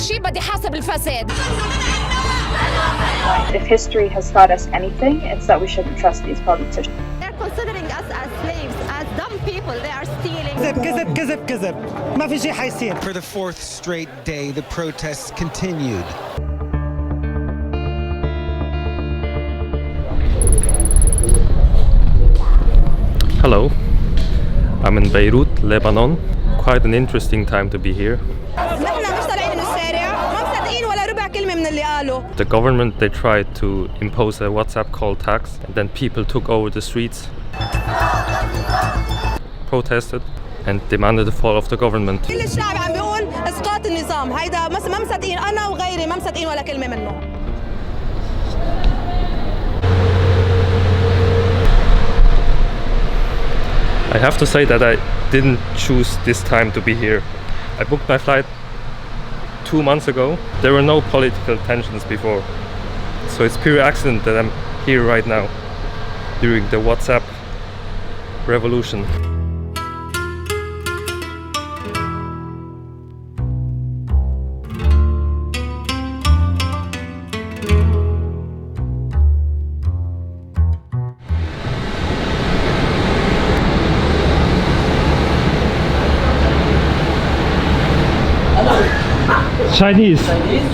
شيء بدي حاسب الفساد. If history has taught us anything, it's that we shouldn't trust these politicians. They're considering us as slaves, as dumb people. They are stealing. كذب ما في شيء حيصير. For the fourth straight day, the protests continued. Hello, I'm in Beirut, Lebanon. Quite an interesting time to be here. The government, they tried to impose a WhatsApp call tax, and then people took over the streets, protested and demanded the fall of the government. I have to say that I didn't choose this time to be here. I booked my flight 2 months ago. There were no political tensions before. So it's pure accident that I'm here right now during the WhatsApp revolution.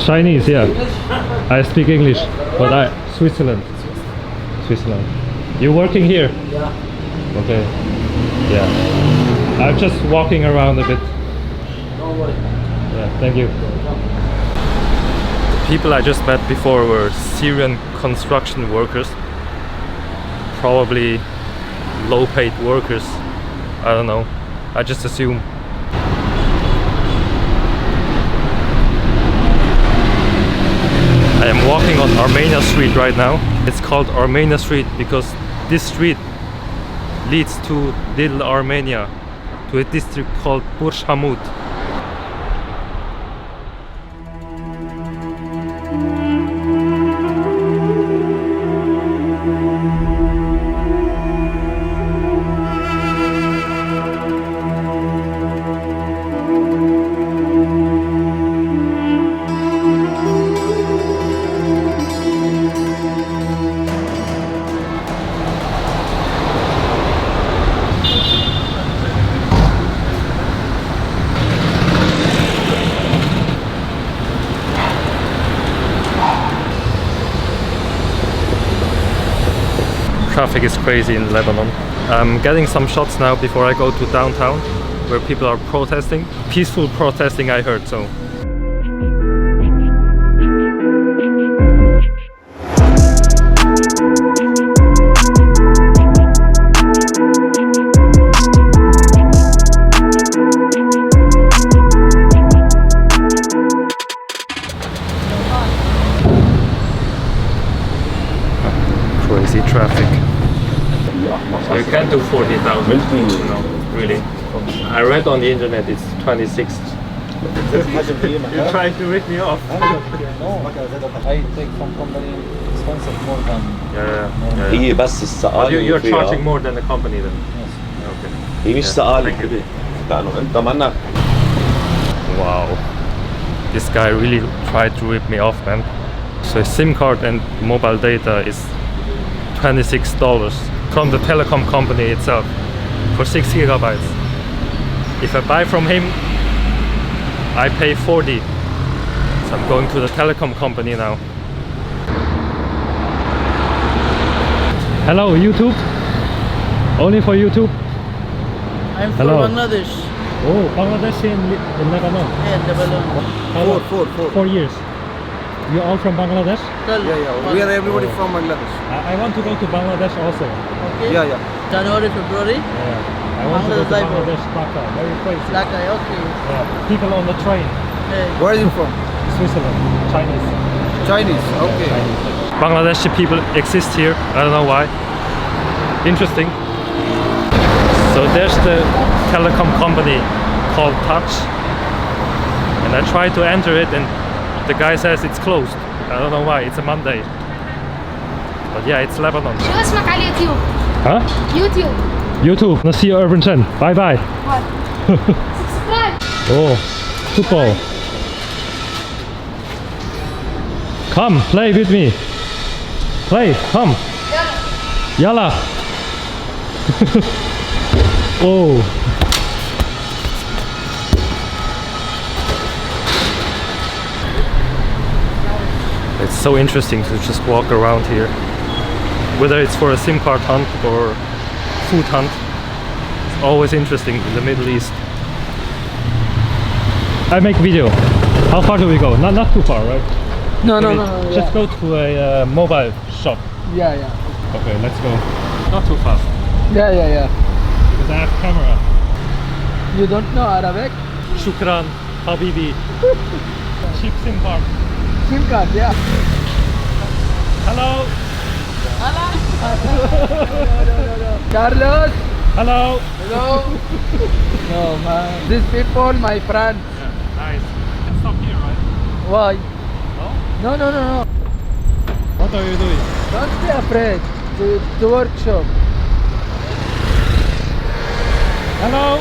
Chinese, yeah. I speak English, but Switzerland. You working here? Yeah. Okay. Yeah. I'm just walking around a bit. Don't worry. Yeah, thank you. The people I just met before were Syrian construction workers. Probably low-paid workers. I don't know. I just assume. I am walking on Armenia Street right now. It's called Armenia Street because this street leads to Little Armenia, to a district called Burj Hamud. Traffic is crazy in Lebanon. I'm getting some shots now before I go to downtown where people are protesting. Peaceful protesting, I heard, so. Crazy traffic. So you can't do 40,000. No, really. I read on the internet it's 26. You're trying to rip me off. I take from company expensive more than. Yeah. هي بس السؤال You're charging more than the company then. Okay. هي مش سؤال كده لأنه أنت منك. Wow. This guy really tried to rip me off, man. So a SIM card and mobile data is $26 from the Telecom company itself for 6 gigabytes. If I buy from him, I pay 40. So I'm going to the Telecom company now. Hello, YouTube? Only for YouTube? I'm from Hello. Bangladesh. Oh, Bangladesh in Lebanon? Yeah, Lebanon. Four. 4 years. You're all from Bangladesh? We are everybody from Bangladesh. I want to go to Bangladesh also. Okay. Yeah. January, February. Yeah. I want to go to Bangladesh, Dhaka. Very crazy. Dhaka, okay. Yeah. People on the train. Hey. Where are you from? Switzerland. Chinese. Chinese. Okay. Bangladeshi people exist here. I don't know why. Interesting. So there's the telecom company called Touch. And I tried to enter it and the guy says it's closed. I don't know why. It's a Monday. But yeah, it's Lebanon. شو اسمك على اليوتيوب؟ Huh? يوتيوب. YouTube. See you, Urban Chen. Bye bye. Subscribe. Oh, football. Come, play with me. Play, come. Yalla. Oh. It's so interesting to just walk around here. Whether it's for a SIM card hunt or food hunt, it's always interesting in the Middle East. I make video. How far do we go? Not too far, right? No, Just go to a mobile shop. Yeah. Okay, let's go. Not too fast. Yeah. Because I have camera. You don't know Arabic? Shukran, Habibi. Cheap SIM card. SIM card, yeah. Hello. Carlos? Hello. Hello? No, man. These people, my friend. Yeah, nice. You can stop here, right? Why? No? No. What are you doing? Don't be afraid. The workshop. Hello.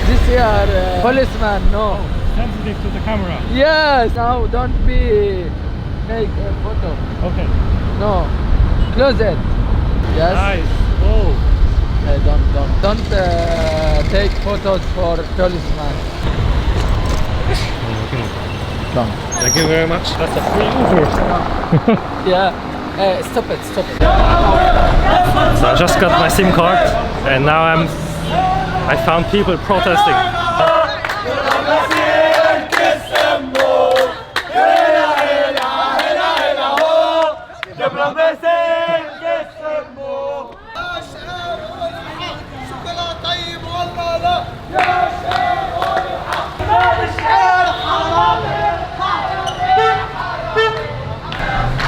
This here, policeman, no. Sensitive to the camera. Yes, now don't be make a photo. Okay. No. Close it. Yes. Nice. Oh. Don't take photos for policeman. Okay. Don't. Thank you very much. That's a free Uber. Yeah. Stop it. So I just got my SIM card and now I found people protesting.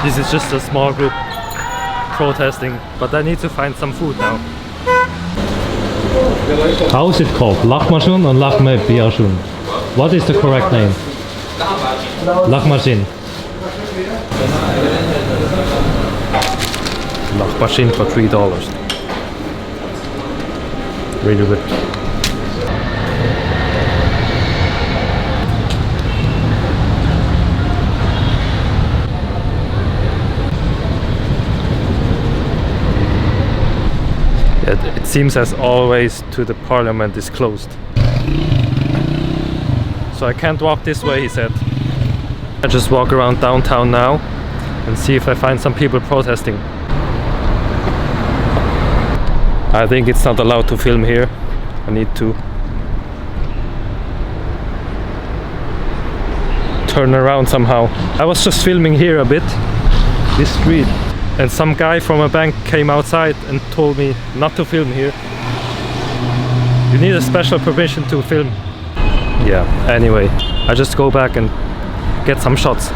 This is just a small group protesting, but I need to find some food now. How is it called? Lahmacun or lahme biyashun? What is the correct name? Lahmacun. Lahmacun for $3. Really good. It seems as always to the parliament is closed. So I can't walk this way, he said. I just walk around downtown now and see if I find some people protesting. I think it's not allowed to film here. I need to turn around somehow. I was just filming here a bit, this street. And some guy from a bank came outside and told me not to film here. You need a special permission to film. Yeah, anyway, I just go back and get some shots.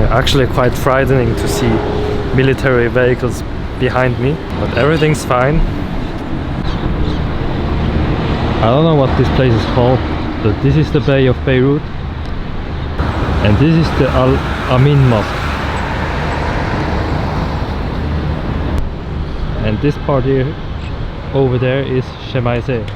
Actually quite frightening to see military vehicles behind me, but everything's fine. I don't know what this place is called, but this is the Bay of Beirut and this is the Al Amin Mosque, and this part here over there is Shemaise.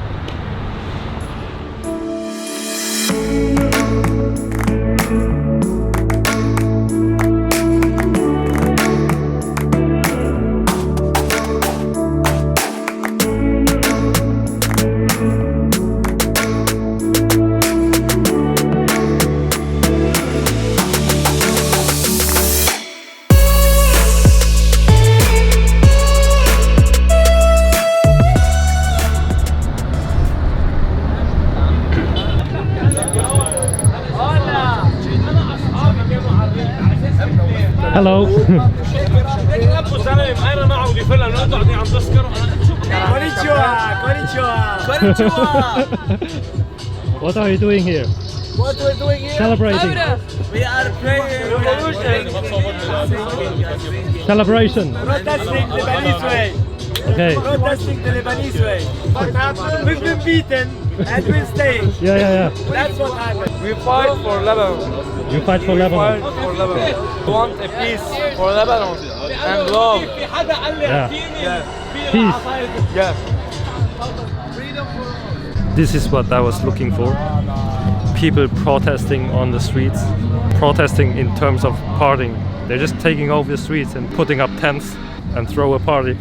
Hello. What are you doing here? What we're doing here? Celebrating. We are praying revolution. Celebration. Protesting the Lebanese way. Okay. Protesting the Lebanese way. What happened? We've been beaten and we're staying. Yeah. That's what happened. We fight for Lebanon. You fight for Lebanon. Fight for Lebanon. We want a peace for Lebanon and love. Yeah. Peace. Yes. This is what I was looking for. People protesting on the streets. Protesting in terms of partying. They're just taking over the streets and putting up tents and throw a party.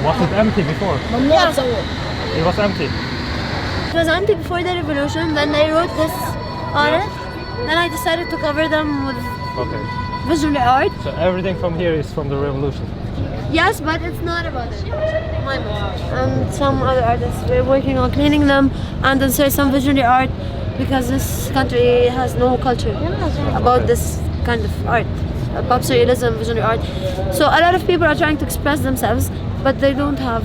Was it empty before? Yes. It was empty. It was empty before the revolution, then they wrote this on it. Then I decided to cover them with visual art. So everything from here is from the revolution? Yes, but it's not about it. My message. And some other artists, we're working on cleaning them and insert some visual art because this country has no culture about this kind of art. Pop surrealism, visual art. So a lot of people are trying to express themselves, but they don't have,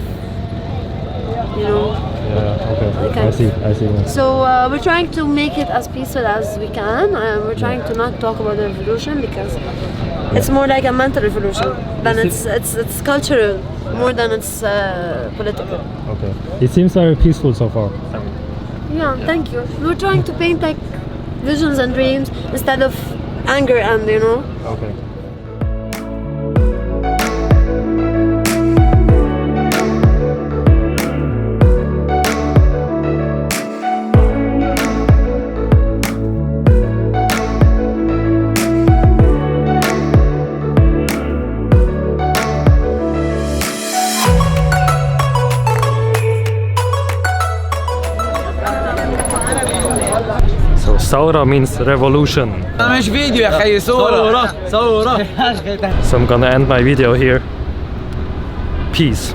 you know. Yeah, okay. I see. So we're trying to make it as peaceful as we can, and we're trying to not talk about the revolution because it's more like a mental revolution than it's cultural more than it's political. Okay. It seems very peaceful so far. Yeah, thank you. We're trying to paint like visions and dreams instead of anger and, you know. Okay. So Saura means revolution. مش فيديو يا خي صورة. So I'm gonna end my video here. Peace.